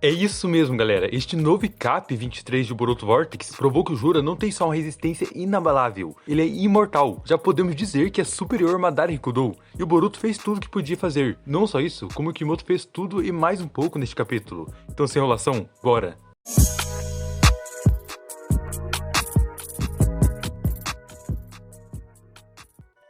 É isso mesmo, galera. Este novo Cap 23 de Boruto Vortex provou que o Jura não tem só uma resistência inabalável, ele é imortal. Já podemos dizer que é superior a Madara Hikudou, e o Boruto fez tudo o que podia fazer. Não só isso, como o Kimoto fez tudo e mais um pouco neste capítulo. Então, sem enrolação, bora!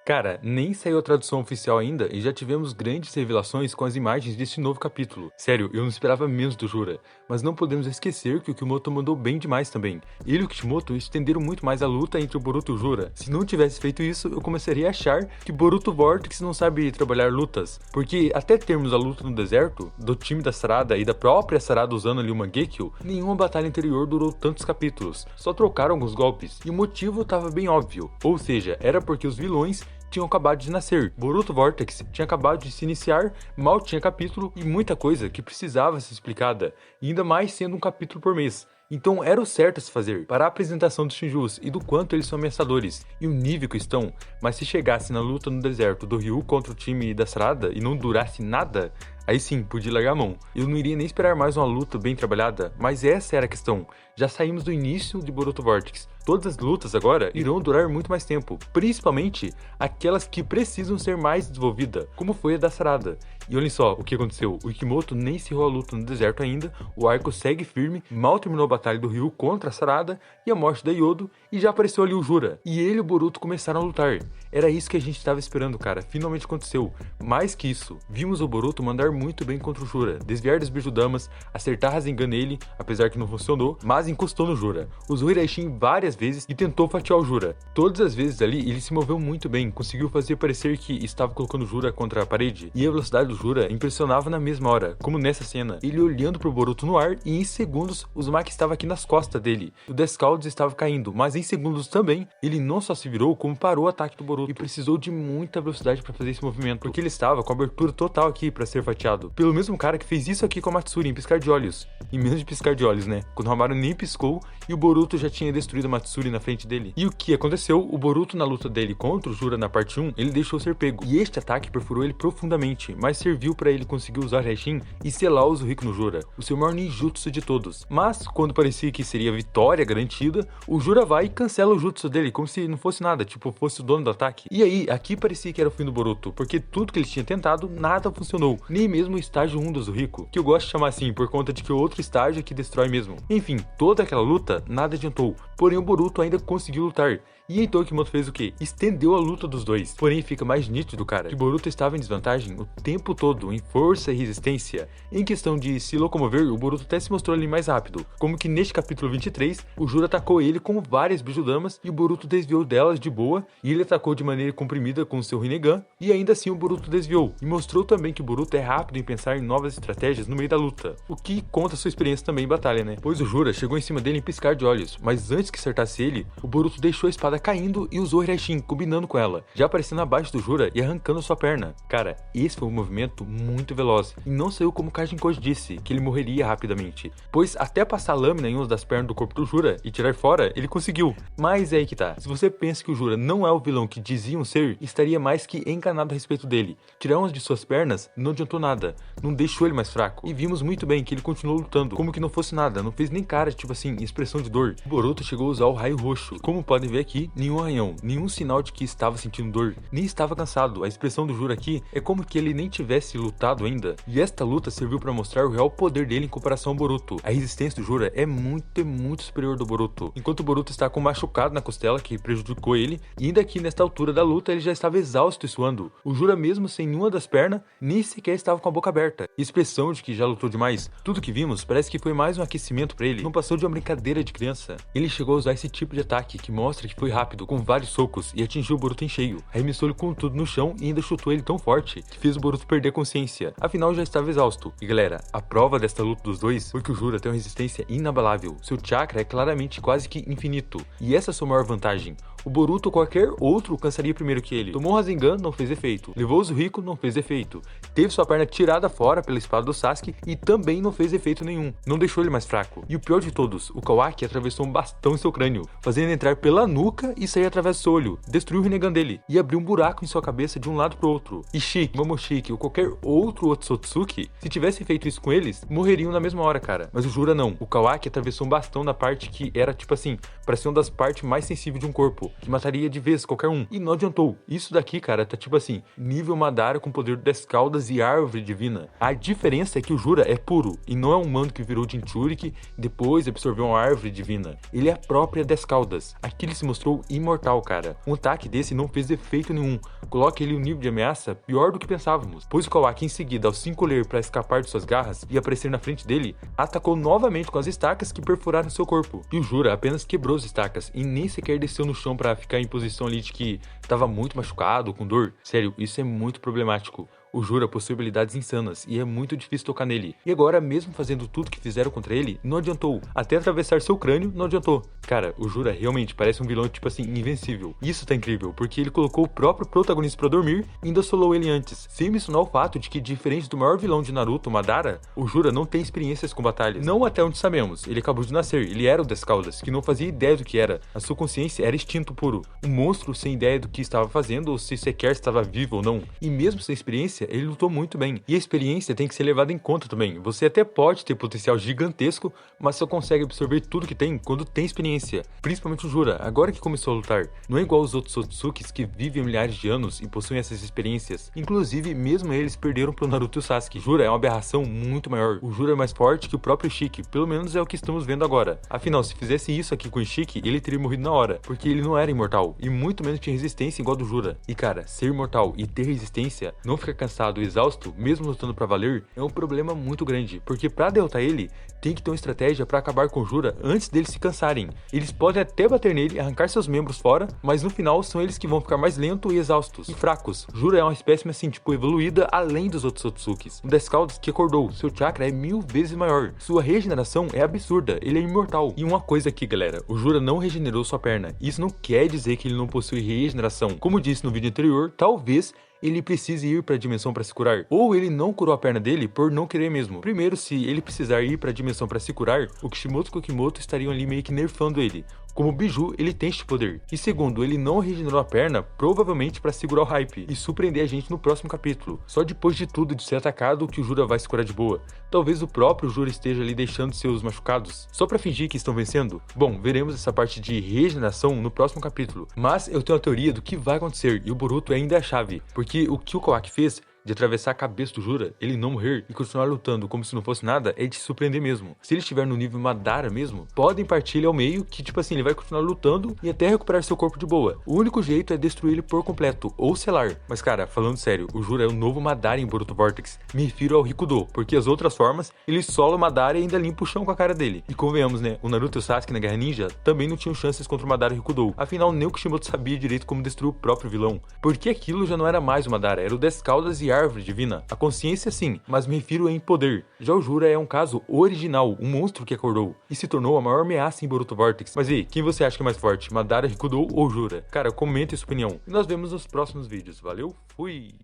Cara, nem saiu a tradução oficial ainda e já tivemos grandes revelações com as imagens deste novo capítulo. Sério, eu não esperava menos do Jura, mas não podemos esquecer que o Kimoto mandou bem demais também. Ele e o Kishimoto estenderam muito mais a luta entre o Boruto e o Jura. Se não tivesse feito isso, eu começaria a achar que Boruto Vortex não sabe trabalhar lutas, porque até termos a luta no deserto, do time da Sarada e da própria Sarada usando ali o Mangekyo, nenhuma batalha anterior durou tantos capítulos, só trocaram alguns golpes, e o motivo estava bem óbvio, ou seja, era porque os vilões tinham acabado de nascer. Boruto Vortex tinha acabado de se iniciar, mal tinha capítulo e muita coisa que precisava ser explicada, e ainda mais sendo um capítulo por mês. Então era o certo a se fazer, para a apresentação dos Shinjus e do quanto eles são ameaçadores, e o nível que estão, mas se chegasse na luta no deserto do Ryu contra o time da Sarada e não durasse nada, aí sim, podia largar a mão. Eu não iria nem esperar mais uma luta bem trabalhada, mas essa era a questão. Já saímos do início de Boruto Vortex. Todas as lutas agora irão durar muito mais tempo, principalmente aquelas que precisam ser mais desenvolvidas, como foi a da Sarada. E olhem só o que aconteceu, o Kimoto nem encerrou a luta no deserto ainda, o arco segue firme, mal terminou a batalha do Ryu contra a Sarada e a morte da Yodo, e já apareceu ali o Jura. E ele e o Boruto começaram a lutar. Era isso que a gente estava esperando, cara, finalmente aconteceu. Mais que isso, vimos o Boruto mandar muito bem contra o Jura, desviar das Bijudamas, acertar Rasengan nele, apesar que não funcionou, mas encostou no Jura. Usou Iraishin várias vezes e tentou fatiar o Jura. Todas as vezes ali ele se moveu muito bem, conseguiu fazer parecer que estava colocando o Jura contra a parede, e a velocidade do Jura impressionava na mesma hora, como nessa cena, ele olhando pro Boruto no ar e em segundos o Uzumaki estava aqui nas costas dele. O Descaldos estava caindo, mas em segundos também, ele não só se virou, como parou o ataque do Boruto e precisou de muita velocidade para fazer esse movimento, porque ele estava com a abertura total aqui para ser fatiado, pelo mesmo cara que fez isso aqui com a Matsuri em piscar de olhos. E menos de piscar de olhos, né? Quando o Hamaru nem piscou e o Boruto já tinha destruído a Matsuri na frente dele. E o que aconteceu? O Boruto na luta dele contra o Jura na parte 1, ele deixou ser pego. E este ataque perfurou ele profundamente, mas serviu para ele conseguir usar Raishin e selar o Zuhiko no Jura, o seu maior ninjutsu de todos. Mas, quando parecia que seria vitória garantida, o Jura vai e cancela o jutsu dele, como se não fosse nada, tipo, fosse o dono do ataque. E aí, aqui parecia que era o fim do Boruto, porque tudo que ele tinha tentado, nada funcionou. Nem mesmo o estágio 1 do Zuhiko, que eu gosto de chamar assim, por conta de que o outro estágio é que destrói mesmo. Enfim, toda aquela luta, nada adiantou. Porém, o Boruto ainda conseguiu lutar. E então o Kimoto fez o quê? Estendeu a luta dos dois. Porém, fica mais nítido, cara, que Boruto estava em desvantagem o tempo todo, em força e resistência. Em questão de se locomover, o Boruto até se mostrou ali mais rápido. Como que neste capítulo 23, o Jura atacou ele com várias Bijudamas e o Boruto desviou delas de boa, e ele atacou de maneira comprimida com seu Rinnegan, e ainda assim o Boruto desviou. E mostrou também que o Boruto é rápido em pensar em novas estratégias no meio da luta. O que conta sua experiência também em batalha, né? Pois o Jura chegou em cima dele em piscar de olhos, mas antes que acertasse ele, o Boruto deixou a espada caindo e usou Iraishin, combinando com ela, já aparecendo abaixo do Jura e arrancando sua perna. Cara, esse foi um movimento muito veloz, e não saiu como Kajin Koji disse, que ele morreria rapidamente, pois até passar a lâmina em uma das pernas do corpo do Jura e tirar fora, ele conseguiu. Mas é aí que tá, se você pensa que o Jura não é o vilão que diziam ser, estaria mais que enganado a respeito dele. Tirar umas de suas pernas não adiantou nada, não deixou ele mais fraco, e vimos muito bem que ele continuou lutando, como que não fosse nada, não fez nem cara, tipo assim, expressão de dor. O Boruto chegou a usar o raio roxo, como podem ver aqui, nenhum arranhão, nenhum sinal de que estava sentindo dor, nem estava cansado. A expressão do Jura aqui é como que ele nem tivesse lutado ainda, e esta luta serviu para mostrar o real poder dele em comparação ao Boruto. A resistência do Jura é muito superior do Boruto, enquanto o Boruto está com um machucado na costela que prejudicou ele, e ainda aqui nesta altura da luta ele já estava exausto e suando. O Jura mesmo sem nenhuma das pernas, nem sequer estava com a boca aberta, expressão de que já lutou demais. Tudo que vimos parece que foi mais um aquecimento para ele, não passou de uma brincadeira de criança. Ele chegou a usar esse tipo de ataque que mostra que foi rápido, com vários socos, e atingiu o Boruto em cheio. Arremessou ele com tudo no chão e ainda chutou ele tão forte que fez o Boruto perder a consciência. Afinal, já estava exausto. E galera, a prova desta luta dos dois foi que o Jura tem uma resistência inabalável. Seu chakra é claramente quase que infinito. E essa é a sua maior vantagem. O Boruto ou qualquer outro cansaria primeiro que ele. Tomou o Rasengan, não fez efeito. Levou o Zuhiko, não fez efeito. Teve sua perna tirada fora pela espada do Sasuke e também não fez efeito nenhum. Não deixou ele mais fraco. E o pior de todos, o Kawaki atravessou um bastão em seu crânio, fazendo ele entrar pela nuca e sair através do seu olho. Destruiu o Rinnegan dele e abriu um buraco em sua cabeça de um lado pro outro. E Shiki, Momoshiki ou qualquer outro Otsutsuki, se tivesse feito isso com eles, morreriam na mesma hora, cara. Mas o Jura não. O Kawaki atravessou um bastão na parte que era, tipo assim, parecia uma das partes mais sensíveis de um corpo, que mataria de vez qualquer um. E não adiantou. Isso daqui, cara, tá tipo assim, nível Madara com poder das caudas e árvore divina. A diferença é que o Jura é puro, e não é um mano que virou Jinchuriki e depois absorveu uma árvore divina. Ele é a própria das caudas. Aqui ele se mostrou imortal, cara. Um ataque desse não fez efeito nenhum. Coloca ele um nível de ameaça pior do que pensávamos, pois o Kawaki em seguida, ao se encolher para escapar de suas garras e aparecer na frente dele, atacou novamente com as estacas que perfuraram seu corpo. E o Jura apenas quebrou as estacas e nem sequer desceu no chão para ficar em posição ali de que estava muito machucado, com dor. Sério, isso é muito problemático. O Jura possui habilidades insanas e é muito difícil tocar nele. E agora, mesmo fazendo tudo que fizeram contra ele, não adiantou. Até atravessar seu crânio, não adiantou. Cara, o Jura realmente parece um vilão, tipo assim, invencível. Isso tá incrível, porque ele colocou o próprio protagonista pra dormir e ainda solou ele antes. Sem mencionar o fato de que, diferente do maior vilão de Naruto, Madara, o Jura não tem experiências com batalhas. Não até onde sabemos. Ele acabou de nascer, ele era o das caudas, que não fazia ideia do que era. A sua consciência era instinto puro. Um monstro sem ideia do que estava fazendo ou se sequer estava vivo ou não. E mesmo sem experiência, ele lutou muito bem. E a experiência tem que ser levada em conta também. Você até pode ter potencial gigantesco, mas só consegue absorver tudo que tem quando tem experiência. Principalmente o Jura, agora que começou a lutar. Não é igual os outros Otsukis que vivem milhares de anos e possuem essas experiências. Inclusive, mesmo eles perderam pro Naruto e o Sasuke. Jura é uma aberração muito maior. O Jura é mais forte que o próprio Shiki, pelo menos é o que estamos vendo agora. Afinal, se fizesse isso aqui com o Shiki, ele teria morrido na hora, porque ele não era imortal, e muito menos tinha resistência igual a do Jura. E cara, ser imortal e ter resistência, não ficar cansado e exausto, mesmo lutando pra valer, é um problema muito grande, porque pra derrotar ele, tem que ter uma estratégia pra acabar com o Jura antes deles se cansarem. Eles podem até bater nele, arrancar seus membros fora, mas no final são eles que vão ficar mais lentos e exaustos, e fracos. Jura é uma espécime assim, tipo, evoluída além dos outros Otsukis. Um das caudas que acordou, seu chakra é 1000 vezes maior, sua regeneração é absurda, ele é imortal. E uma coisa aqui, galera, o Jura não regenerou sua perna, isso não quer dizer que ele não possui regeneração. Como disse no vídeo anterior, talvez ele precise ir para a dimensão para se curar, ou ele não curou a perna dele por não querer mesmo. Primeiro, se ele precisar ir para a dimensão para se curar, o Kishimoto e o Kimoto estariam ali meio que nerfando ele. Como Biju, ele tem este poder. E segundo, ele não regenerou a perna, provavelmente para segurar o hype e surpreender a gente no próximo capítulo. Só depois de tudo de ser atacado que o Jura vai se curar de boa. Talvez o próprio Jura esteja ali deixando seus machucados, só para fingir que estão vencendo. Bom, veremos essa parte de regeneração no próximo capítulo. Mas eu tenho a teoria do que vai acontecer e o Boruto ainda é a chave, porque o que o Kawaki fez de atravessar a cabeça do Jura, ele não morrer e continuar lutando como se não fosse nada, é de se surpreender mesmo. Se ele estiver no nível Madara mesmo, podem partir ele ao meio que, tipo assim, ele vai continuar lutando e até recuperar seu corpo de boa. O único jeito é destruir ele por completo, ou selar. Mas cara, falando sério, o Jura é o novo Madara em Boruto Vortex. Me refiro ao Rikudo, porque as outras formas, ele sola o Madara e ainda limpa o chão com a cara dele. E convenhamos, né, o Naruto e o Sasuke na Guerra Ninja também não tinham chances contra o Madara Rikudo. Afinal, nem o Kishimoto sabia direito como destruir o próprio vilão. Porque aquilo já não era mais o Madara, era o das caudas e árvore divina. A consciência sim, mas me refiro em poder. Já o Jura é um caso original, um monstro que acordou e se tornou a maior ameaça em Boruto Vortex. Mas e quem você acha que é mais forte, Madara, Rikudo ou Jura? Cara, comente sua opinião e nós vemos nos próximos vídeos. Valeu, fui!